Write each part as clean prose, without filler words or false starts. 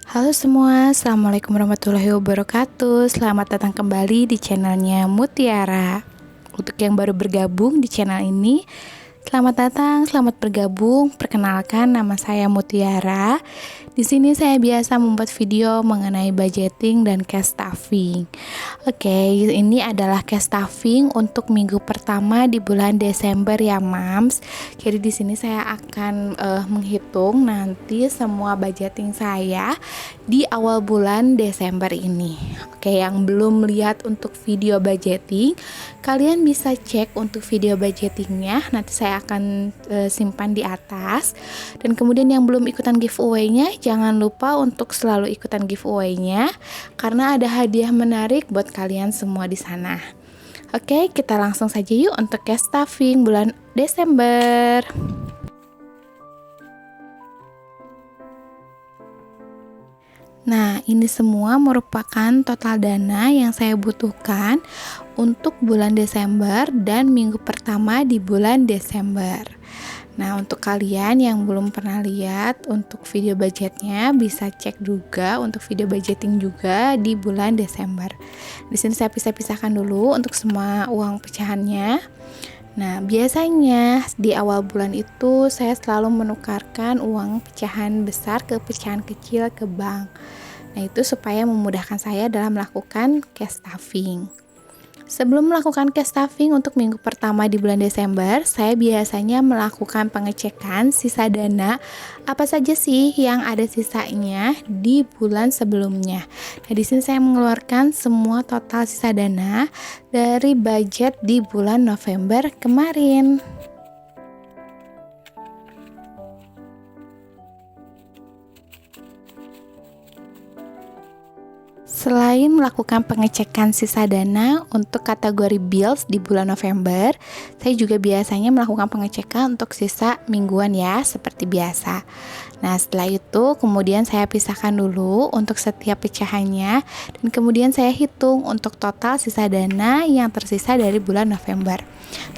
Halo semua, Assalamualaikum warahmatullahi wabarakatuh. Selamat datang kembali di channelnya Mutiara. Untuk yang baru bergabung di channel ini, selamat datang, selamat bergabung. Perkenalkan, nama saya Mutiara. Di sini saya biasa membuat video mengenai budgeting dan cash stuffing. Oke, ini adalah cash stuffing untuk minggu pertama di bulan Desember ya, Mams. Jadi di sini saya akan menghitung nanti semua budgeting saya di awal bulan Desember ini. Oke, yang belum lihat untuk video budgeting, kalian bisa cek untuk video budgetingnya. Nanti saya akan simpan di atas. Dan kemudian yang belum ikutan giveaway-nya, jangan lupa untuk selalu ikutan giveaway-nya karena ada hadiah menarik buat kalian semua di sana. Oke, kita langsung saja yuk untuk cash stuffing bulan Desember. Nah, ini semua merupakan total dana yang saya butuhkan untuk bulan Desember dan minggu pertama di bulan Desember. Nah, untuk kalian yang belum pernah lihat untuk video budgetnya, bisa cek juga untuk video budgeting juga di bulan Desember. Di sini saya pisah-pisahkan dulu untuk semua uang pecahannya. Nah, biasanya di awal bulan itu saya selalu menukarkan uang pecahan besar ke pecahan kecil ke bank. Nah, itu supaya memudahkan saya dalam melakukan cash stuffing. Sebelum melakukan cash stuffing untuk minggu pertama di bulan Desember, saya biasanya melakukan pengecekan sisa dana apa saja sih yang ada sisanya di bulan sebelumnya. Nah, di sini saya mengeluarkan semua total sisa dana dari budget di bulan November kemarin. Selain melakukan pengecekan sisa dana untuk kategori bills di bulan November, saya juga biasanya melakukan pengecekan untuk sisa mingguan ya, seperti biasa. Nah, setelah itu kemudian saya pisahkan dulu untuk setiap pecahannya dan kemudian saya hitung untuk total sisa dana yang tersisa dari bulan November.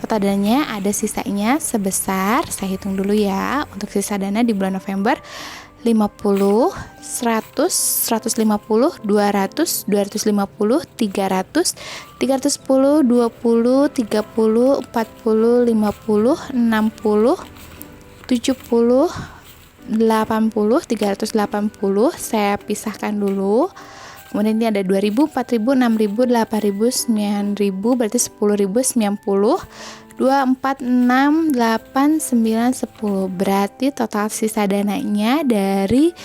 Total dananya ada sisanya sebesar, saya hitung dulu ya, untuk sisa dana di bulan November 50, 100, 150, 200, 250, 300, 310, 20, 30, 40, 50, 60, 70, 80, 380. Saya pisahkan dulu. Kemudian ini ada 2000, 4000, 6000, 8000, 9000, berarti 10000, 90, 2, 4, 6, 8, 9, 10. Berarti total sisa dananya dari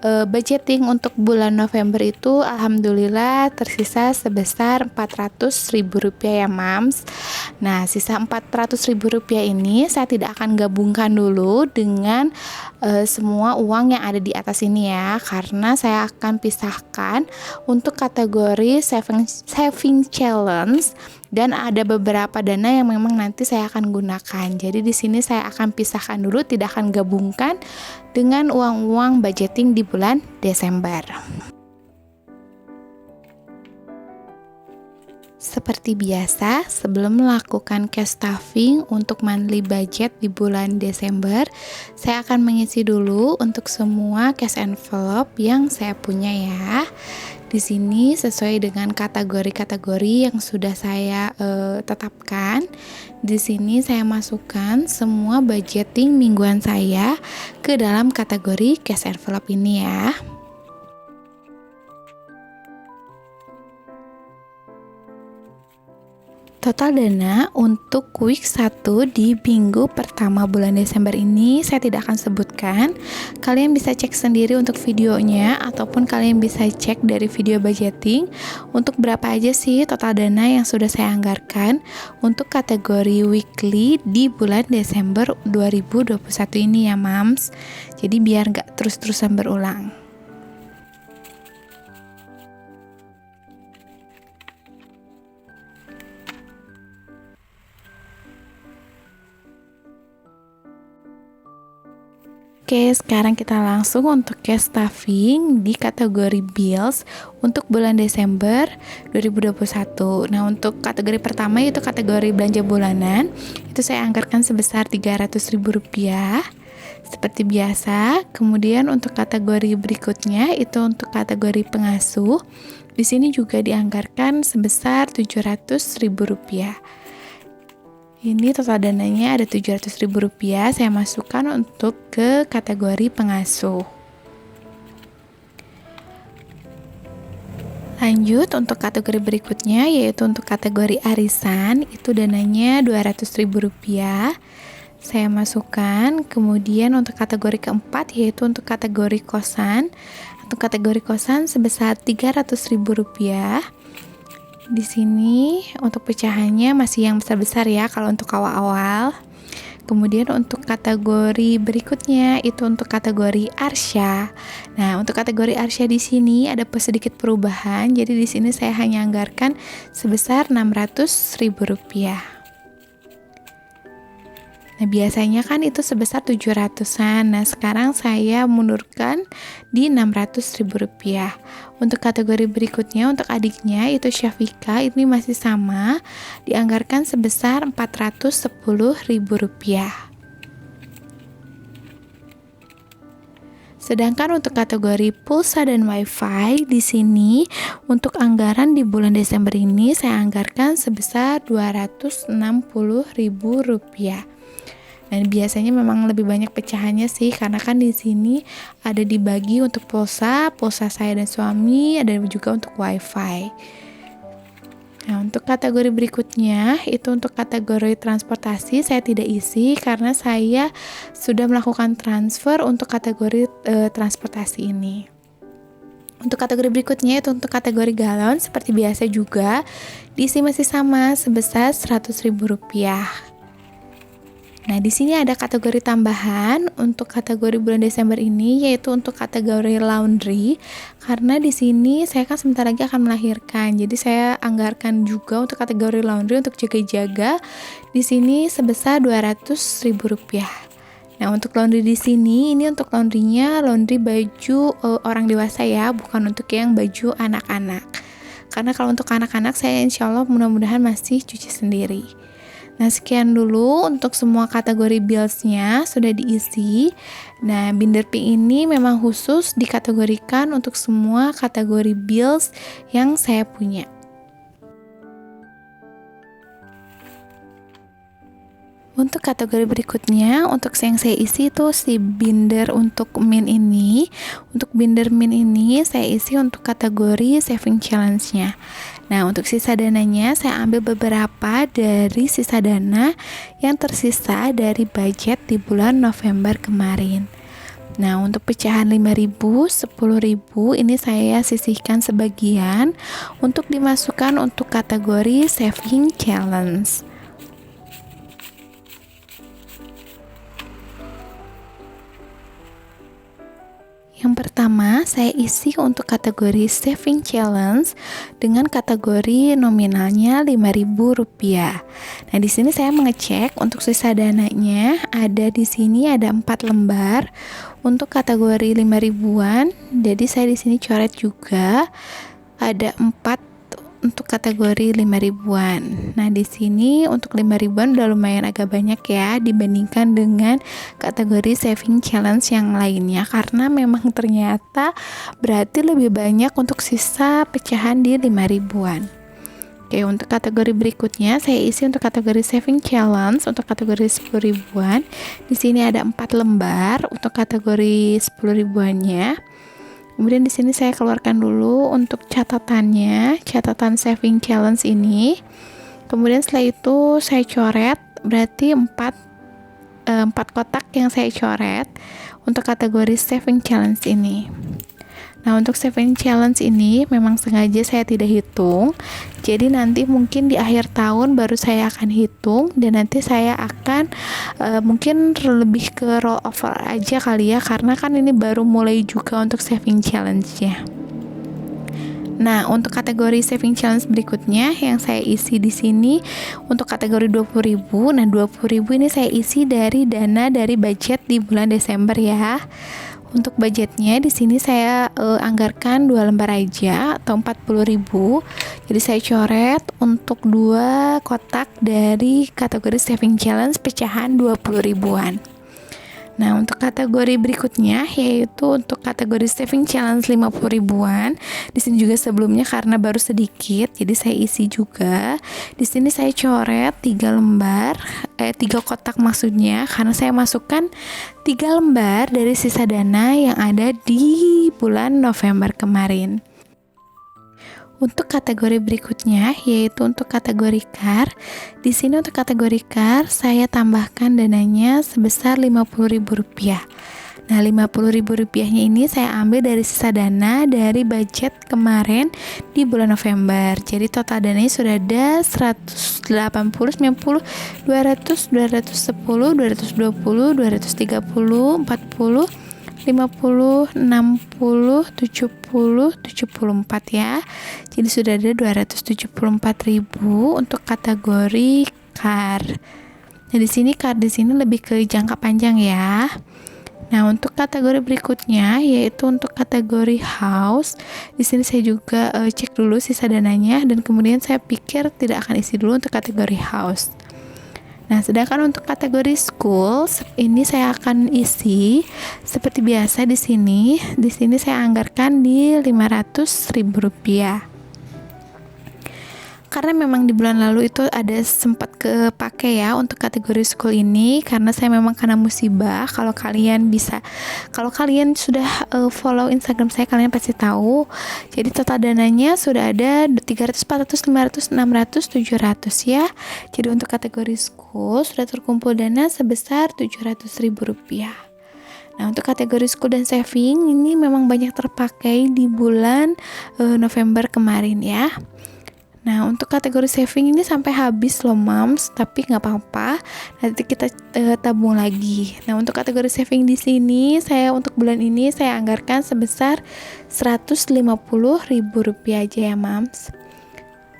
budgeting untuk bulan November itu alhamdulillah tersisa sebesar Rp400.000 ya, Mams. Nah, sisa Rp400.000 ini saya tidak akan gabungkan dulu dengan semua uang yang ada di atas ini ya, karena saya akan pisahkan untuk kategori saving challenge dan ada beberapa dana yang memang nanti saya akan gunakan. Jadi di sini saya akan pisahkan dulu, tidak akan gabungkan dengan uang-uang budgeting di bulan Desember. Seperti biasa, sebelum melakukan cash stuffing untuk monthly budget di bulan Desember, saya akan mengisi dulu untuk semua cash envelope yang saya punya ya. Di sini sesuai dengan kategori-kategori yang sudah saya tetapkan. Di sini saya masukkan semua budgeting mingguan saya ke dalam kategori cash envelope ini ya. Total dana untuk week 1 di minggu pertama bulan Desember ini saya tidak akan sebutkan. Kalian bisa cek sendiri untuk videonya ataupun kalian bisa cek dari video budgeting untuk berapa aja sih total dana yang sudah saya anggarkan untuk kategori weekly di bulan Desember 2021 ini ya, Mams. Jadi biar gak terus-terusan berulang. Oke, sekarang kita langsung untuk cash stuffing di kategori bills untuk bulan Desember 2021. Nah, untuk kategori pertama yaitu kategori belanja bulanan, itu saya anggarkan sebesar Rp300.000. seperti biasa. Kemudian untuk kategori berikutnya itu untuk kategori pengasuh. Di sini juga dianggarkan sebesar Rp700.000. Ini total dananya ada Rp700.000 saya masukkan untuk ke kategori pengasuh. Lanjut untuk kategori berikutnya yaitu untuk kategori arisan, itu dananya Rp200.000 saya masukkan. Kemudian untuk kategori keempat yaitu untuk kategori kosan. Untuk kategori kosan sebesar Rp300.000. Di sini untuk pecahannya masih yang besar-besar ya kalau untuk awal-awal. Kemudian untuk kategori berikutnya itu untuk kategori arsya. Nah, untuk kategori arsya di sini ada sedikit perubahan. Jadi di sini saya hanya anggarkan sebesar Rp600.000. Nah, biasanya kan itu sebesar 700-an. Nah, sekarang saya mundurkan di Rp600.000. Untuk kategori berikutnya, untuk adiknya itu Syafika, ini masih sama, dianggarkan sebesar Rp410.000. Sedangkan untuk kategori pulsa dan wifi di sini untuk anggaran di bulan Desember ini saya anggarkan sebesar Rp260.000. Dan biasanya memang lebih banyak pecahannya sih karena kan di sini ada dibagi untuk pulsa saya dan suami, ada juga untuk wifi. Nah, untuk kategori berikutnya itu untuk kategori transportasi saya tidak isi karena saya sudah melakukan transfer untuk kategori transportasi ini. Untuk kategori berikutnya itu untuk kategori galon seperti biasa juga diisi masih sama sebesar Rp100.000. Nah, di sini ada kategori tambahan untuk kategori bulan Desember ini yaitu untuk kategori laundry. Karena di sini saya kan sebentar lagi akan melahirkan. Jadi saya anggarkan juga untuk kategori laundry untuk jaga-jaga di sini sebesar Rp200.000. Nah, untuk laundry di sini ini untuk laundrynya laundry baju orang dewasa ya, bukan untuk yang baju anak-anak. Karena kalau untuk anak-anak saya insya Allah mudah-mudahan masih cuci sendiri. Nah, sekian dulu untuk semua kategori bills-nya sudah diisi. Nah, Binder Pink ini memang khusus dikategorikan untuk semua kategori bills yang saya punya. Untuk kategori berikutnya, untuk yang saya isi itu si binder untuk min ini. Untuk binder min ini saya isi untuk kategori saving challenge-nya. Nah, untuk sisa dananya saya ambil beberapa dari sisa dana yang tersisa dari budget di bulan November kemarin. Nah, untuk pecahan 5.000, 10.000 ini saya sisihkan sebagian untuk dimasukkan untuk kategori saving challenge. Yang pertama, saya isi untuk kategori saving challenge dengan kategori nominalnya Rp5.000. Nah, di sini saya mengecek untuk sisa dananya ada di sini ada 4 lembar untuk kategori 5.000-an. Jadi saya di sini coret juga ada 4 untuk kategori 5.000-an. Nah, di sini untuk 5.000-an udah lumayan agak banyak ya dibandingkan dengan kategori saving challenge yang lainnya karena memang ternyata berarti lebih banyak untuk sisa pecahan di 5.000-an. Oke, untuk kategori berikutnya saya isi untuk kategori saving challenge untuk kategori 10.000-an. Di sini ada 4 lembar untuk kategori 10.000-annya. Kemudian di sini saya keluarkan dulu untuk catatannya, catatan saving challenge ini. Kemudian setelah itu saya coret, berarti 4 kotak yang saya coret untuk kategori saving challenge ini. Nah, untuk saving challenge ini memang sengaja saya tidak hitung. Jadi nanti mungkin di akhir tahun baru saya akan hitung dan nanti saya akan mungkin lebih ke roll over aja kali ya karena kan ini baru mulai juga untuk saving challenge-nya. Nah, untuk kategori saving challenge berikutnya yang saya isi di sini untuk kategori 20.000. Nah, 20.000 ini saya isi dari dana dari budget di bulan Desember ya. Untuk budgetnya di sini saya anggarkan 2 lembar aja atau 40.000. Jadi saya coret untuk 2 kotak dari kategori saving challenge pecahan 20.000-an. Nah, untuk kategori berikutnya yaitu untuk kategori saving challenge 50 ribuan. Di sini juga sebelumnya karena baru sedikit, jadi saya isi juga. Di sini saya coret 3 kotak maksudnya, karena saya masukkan 3 lembar dari sisa dana yang ada di bulan November kemarin. Untuk kategori berikutnya yaitu untuk kategori car. Di sini untuk kategori car saya tambahkan dananya sebesar Rp50.000. Nah, Rp50.000-nya ini saya ambil dari sisa dana dari budget kemarin di bulan November. Jadi total dananya sudah ada 180, 90, 200, 210, 220, 230, 40, 50, 60, 70, 74 ya. Jadi sudah ada 274.000 untuk kategori car. Nah, di sini car di sini lebih ke jangka panjang ya. Nah, untuk kategori berikutnya yaitu untuk kategori house. Di sini saya juga cek dulu sisa dananya dan kemudian saya pikir tidak akan isi dulu untuk kategori house. Nah, sedangkan untuk kategori school ini saya akan isi seperti biasa di sini. Di sini saya anggarkan di Rp500.000. Karena memang di bulan lalu itu ada sempat kepake ya untuk kategori school ini, karena saya memang kena musibah. Kalau kalian sudah follow Instagram saya, kalian pasti tahu. Jadi total dananya sudah ada 300, 400, 500, 600, 700 ya. Jadi untuk kategori school sudah terkumpul dana sebesar Rp700.000. Nah, untuk kategori school dan saving ini memang banyak terpakai di bulan November kemarin ya. Nah, untuk kategori saving ini sampai habis loh Mams, tapi nggak apa-apa, nanti kita tabung lagi. Nah, untuk kategori saving di sini saya untuk bulan ini saya anggarkan sebesar Rp150.000 aja ya Mams.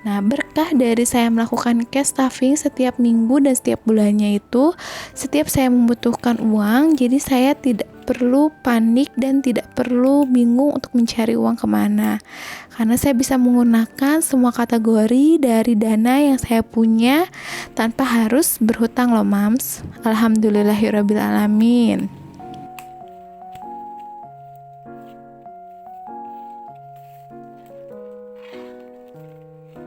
Nah, berkah dari saya melakukan cash stuffing setiap minggu dan setiap bulannya itu, setiap saya membutuhkan uang, jadi saya tidak perlu panik dan tidak perlu bingung untuk mencari uang kemana. Karena saya bisa menggunakan semua kategori dari dana yang saya punya tanpa harus berhutang loh Mams. Alhamdulillahirrabbilalamin.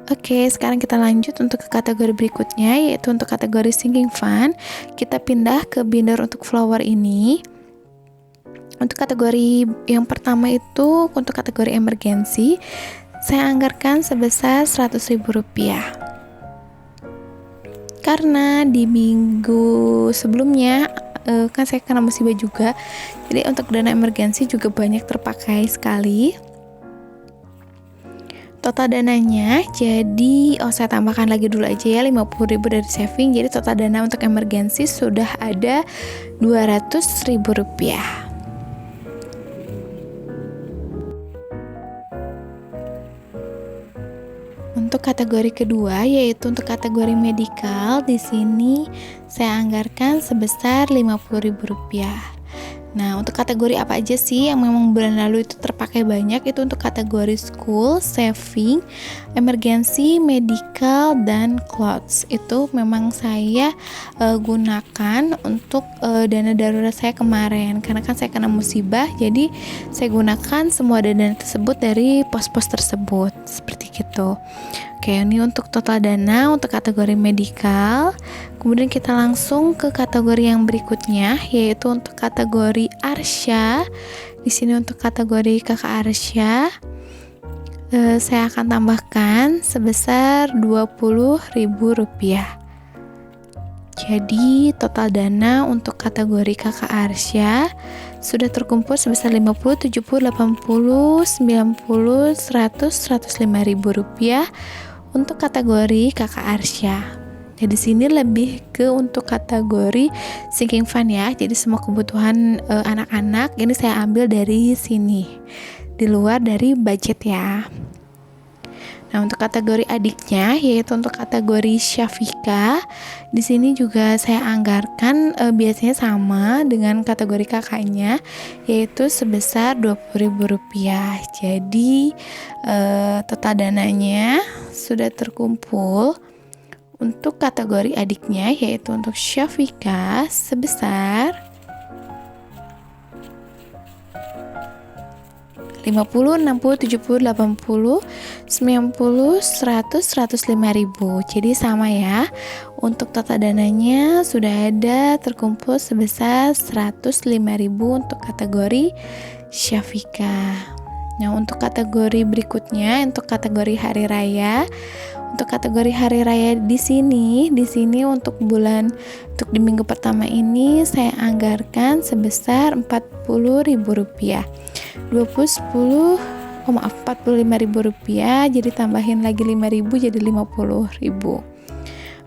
Oke, sekarang kita lanjut untuk ke kategori berikutnya, yaitu untuk kategori sinking fund. Kita pindah ke binder untuk flower ini. Untuk kategori yang pertama itu untuk kategori emergency, saya anggarkan sebesar Rp100.000. Karena di minggu sebelumnya kan saya kena musibah juga, jadi untuk dana emergency juga banyak terpakai sekali. Total dananya jadi saya tambahkan lagi dulu aja ya 50.000 dari saving, jadi total dana untuk emergency sudah ada Rp200.000. Untuk kategori kedua yaitu untuk kategori medical, di sini saya anggarkan sebesar Rp50.000. Nah, untuk kategori apa aja sih yang memang bulan lalu itu terpakai banyak? Itu untuk kategori school, saving, emergency, medical, dan clothes. Itu memang saya gunakan untuk dana darurat saya kemarin. Karena kan saya kena musibah, jadi saya gunakan semua dana tersebut dari pos-pos tersebut. Seperti gitu. Oke, ini untuk total dana untuk kategori medical. Kemudian kita langsung ke kategori yang berikutnya, yaitu untuk kategori Arsya. Di sini untuk kategori kakak Arsya, saya akan tambahkan sebesar Rp20.000. Jadi total dana untuk kategori kakak Arsya sudah terkumpul sebesar 50, 70, 80, 90, 100, Rp105.000 untuk kategori kakak Arsya. Jadi sini lebih ke untuk kategori sinking fund ya. Jadi semua kebutuhan anak-anak ini saya ambil dari sini, di luar dari budget ya. Nah, untuk kategori adiknya yaitu untuk kategori Syafika, di sini juga saya anggarkan biasanya sama dengan kategori kakaknya, yaitu sebesar Rp20.000. Jadi total dananya sudah terkumpul untuk kategori adiknya yaitu untuk Syafika sebesar 50, 60, 70, 80, 90, 100, 105.000. Jadi sama ya. Untuk total dananya sudah ada terkumpul sebesar 105.000 untuk kategori Syafika. Nah, untuk kategori berikutnya, untuk kategori hari raya. Untuk kategori hari raya di sini untuk di minggu pertama ini saya anggarkan sebesar Rp40.000. 45.000 rupiah, jadi tambahin lagi 5.000 jadi 50.000.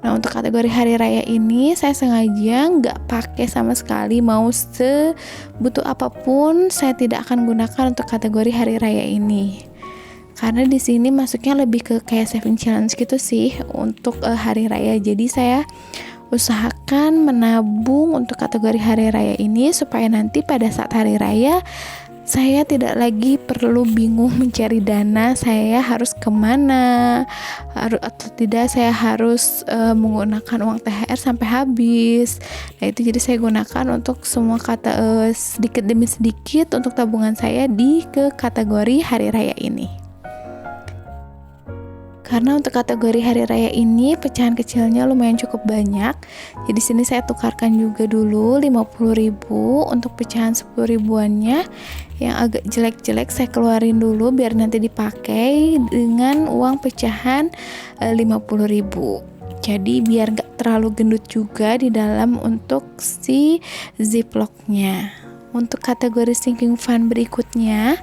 Nah, untuk kategori hari raya ini saya sengaja nggak pakai sama sekali, mau sebutuh apapun saya tidak akan gunakan untuk kategori hari raya ini. Karena di sini masuknya lebih ke kayak saving challenge gitu sih untuk hari raya. Jadi saya usahakan menabung untuk kategori hari raya ini supaya nanti pada saat hari raya saya tidak lagi perlu bingung mencari dana, saya harus kemana atau tidak, saya harus menggunakan uang THR sampai habis. Nah, itu jadi saya gunakan untuk semua sedikit demi sedikit untuk tabungan saya di ke kategori hari raya ini. Karena untuk kategori hari raya ini pecahan kecilnya lumayan cukup banyak. Jadi sini saya tukarkan juga dulu 50.000 untuk pecahan 10 ribuannya. Yang agak jelek-jelek saya keluarin dulu biar nanti dipakai dengan uang pecahan 50.000. Jadi biar gak terlalu gendut juga di dalam untuk si ziplocknya. Untuk kategori sinking fund berikutnya,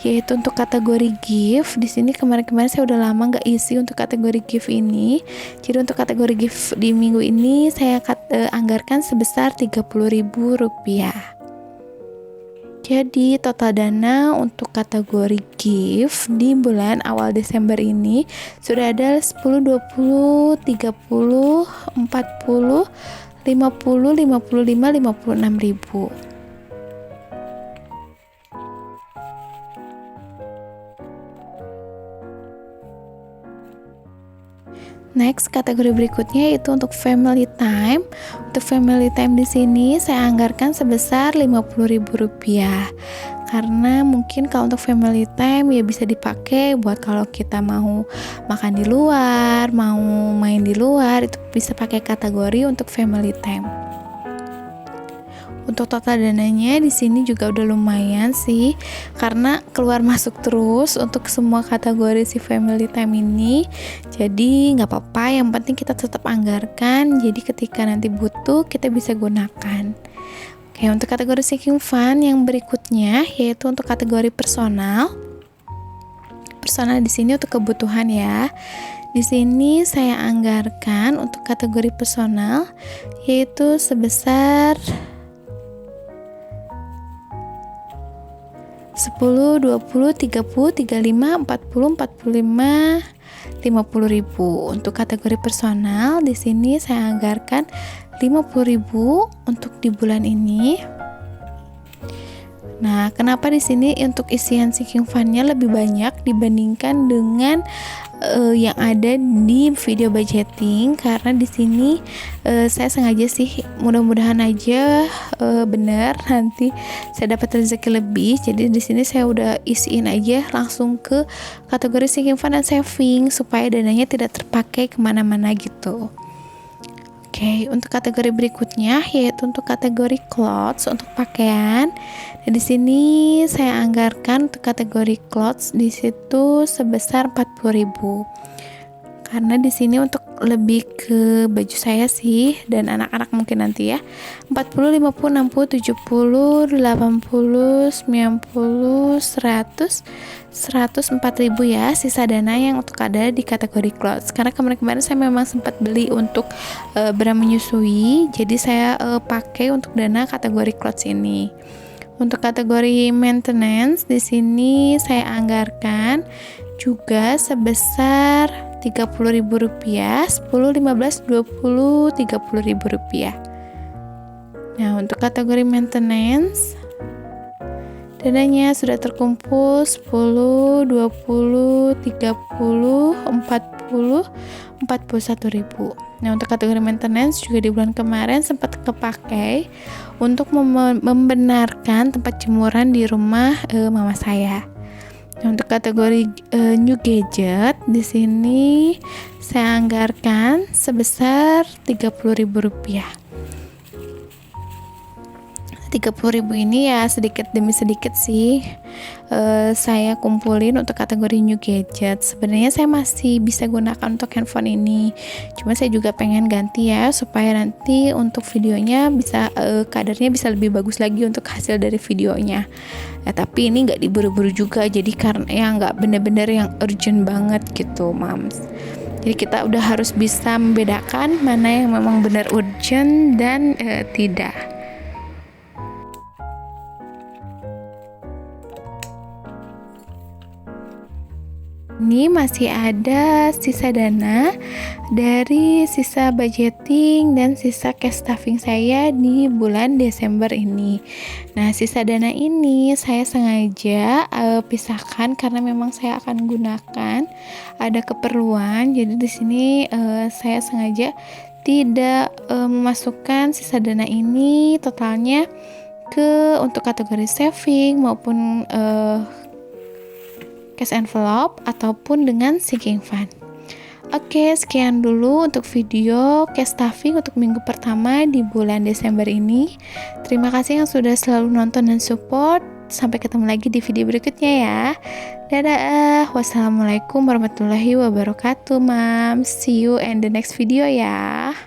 yaitu untuk kategori gift. Di sini kemarin-kemarin saya udah lama nggak isi untuk kategori gift ini. Jadi untuk kategori gift di minggu ini saya anggarkan sebesar Rp30.000. Jadi total dana untuk kategori gift di bulan awal Desember ini sudah ada 10, 20, 30, 40, 50, 55, 56.000. Next, kategori berikutnya yaitu untuk family time. Untuk family time di sini saya anggarkan sebesar Rp50.000. Karena mungkin kalau untuk family time ya bisa dipakai buat kalau kita mau makan di luar, mau main di luar, itu bisa pakai kategori untuk family time. Untuk total dananya di sini juga udah lumayan sih, karena keluar masuk terus untuk semua kategori si family time ini. Jadi nggak apa-apa, yang penting kita tetap anggarkan. Jadi ketika nanti butuh kita bisa gunakan. Oke, untuk kategori sinking fund yang berikutnya yaitu untuk kategori personal. Personal di sini untuk kebutuhan ya. Di sini saya anggarkan untuk kategori personal yaitu sebesar 10, 20, 30, 35, 40, 45, 50.000. Untuk kategori personal di sini saya anggarkan 50.000 untuk di bulan ini. Nah, kenapa di sini untuk isian sinking fund-nya lebih banyak dibandingkan dengan yang ada di video budgeting? Karena di sini saya sengaja sih, mudah-mudahan aja benar nanti saya dapat rezeki lebih. Jadi di sini saya udah isiin aja langsung ke kategori sinking fund dan saving supaya dananya tidak terpakai kemana-mana gitu. Oke, untuk kategori berikutnya yaitu untuk kategori clothes, untuk pakaian. Nah, di sini saya anggarkan untuk kategori clothes di situ sebesar 40.000. Karena di sini untuk lebih ke baju saya sih dan anak-anak mungkin nanti ya. 40, 50, 60, 70, 80, 90, 100, 104.000 ya sisa dana yang untuk ada di kategori clothes. Karena kemarin-kemarin saya memang sempat beli untuk bra menyusui, jadi saya pakai untuk dana kategori clothes ini. Untuk kategori maintenance di sini saya anggarkan juga sebesar Rp30.000, 10, 15, 20, Rp30.000. Nah, untuk kategori maintenance dananya sudah terkumpul 10, 20, 30, 40, 41.000. Nah, untuk kategori maintenance juga di bulan kemarin sempat kepakai untuk membenarkan tempat jemuran di rumah mama saya. Nah, untuk kategori new gadget di sini saya anggarkan sebesar Rp30.000. 30.000 ini ya sedikit demi sedikit sih saya kumpulin untuk kategori new gadget. Sebenarnya saya masih bisa gunakan untuk handphone ini, cuma saya juga pengen ganti ya supaya nanti untuk videonya bisa kadarnya bisa lebih bagus lagi untuk hasil dari videonya ya. Tapi ini nggak diburu-buru juga, jadi karena ya nggak bener-bener yang urgent banget gitu mams. Jadi kita udah harus bisa membedakan mana yang memang benar urgent dan tidak. Ini masih ada sisa dana dari sisa budgeting dan sisa cash stuffing saya di bulan Desember ini. Nah, sisa dana ini saya sengaja pisahkan karena memang saya akan gunakan ada keperluan. Jadi di sini saya sengaja tidak memasukkan sisa dana ini totalnya ke untuk kategori saving maupun cash envelope ataupun dengan sinking fund. Oke, sekian dulu untuk video cash stuffing untuk minggu pertama di bulan Desember ini. Terima kasih yang sudah selalu nonton dan support. Sampai ketemu lagi di video berikutnya ya. Dadah. Wassalamualaikum warahmatullahi wabarakatuh, Mam. See you in the next video ya.